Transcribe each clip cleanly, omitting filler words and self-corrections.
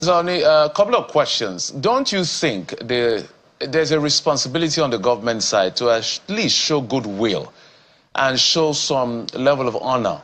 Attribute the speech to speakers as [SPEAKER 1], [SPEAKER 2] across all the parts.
[SPEAKER 1] Only a couple of questions. Don't you think there's a responsibility on the government side to at least show goodwill and show some level of honor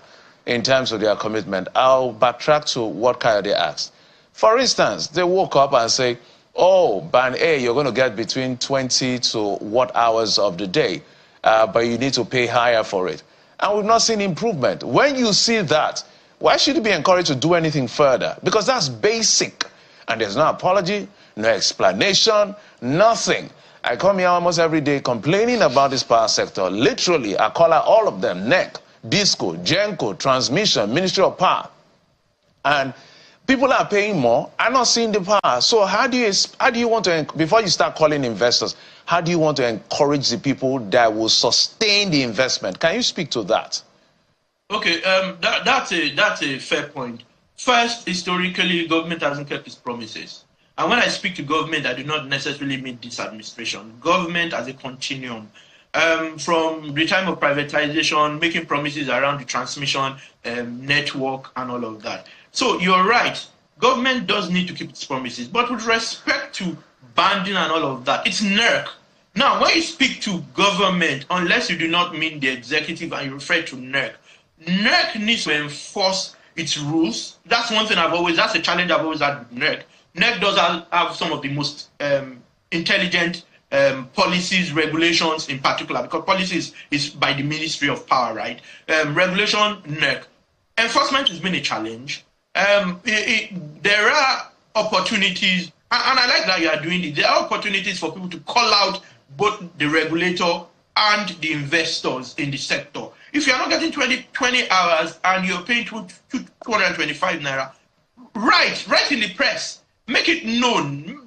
[SPEAKER 1] in terms of their commitment? I'll backtrack to what Kayode asked. For instance, they woke up and say, oh, Band A, you're going to get between 20 to what hours of the day, but you need to pay higher for it. And we've not seen improvement. When you see that, why should you be encouraged to do anything further? Because that's basic. And there's no apology, no explanation, nothing. I come here almost every day complaining about this power sector. Literally, I call out all of them: NEC, DISCO, GENCO, Transmission, Ministry of Power. And people are paying more, are not seeing the power. So how do you want to, before you start calling investors, how do you want to encourage the people that will sustain the investment? Can you speak to that?
[SPEAKER 2] Okay, that's a fair point. First, historically, government hasn't kept its promises. And when I speak to government, I do not necessarily mean this administration. Government as a continuum. From the time of privatization, making promises around the transmission network and all of that. So you're right, government does need to keep its promises, but with respect to banding and all of that, it's NERC. Now, when you speak to government, unless you do not mean the executive and you refer to NERC, NERC needs to enforce its rules. That's one thing that's a challenge I've always had with NERC. NERC does have some of the most intelligent policies, regulations in particular, because policies is by the Ministry of Power, right? Regulation, NERC. Enforcement has been a challenge. There are opportunities, and I like that you are doing it. There are opportunities for people to call out both the regulator and the investors in the sector. If you're not getting 20 hours and you're paying 225 naira, write in the press, make it known,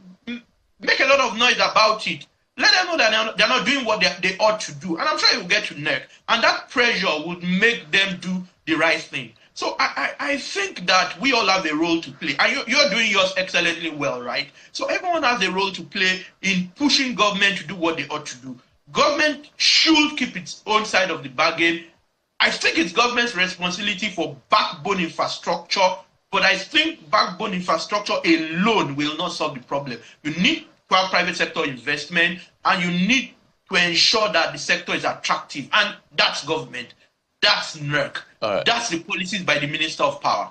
[SPEAKER 2] make a lot of noise about it. Let them know that they're not doing what they ought to do. And I'm sure it will get to NERC. And that pressure would make them do the right thing. So I think that we all have a role to play. And you're doing yours excellently well, right? So everyone has a role to play in pushing government to do what they ought to do. Government should keep its own side of the bargain. I think it's government's responsibility for backbone infrastructure, but I think backbone infrastructure alone will not solve the problem. You need to have private sector investment, and you need to ensure that the sector is attractive. And that's government. That's NERC. Right. That's the policies by the Minister of Power.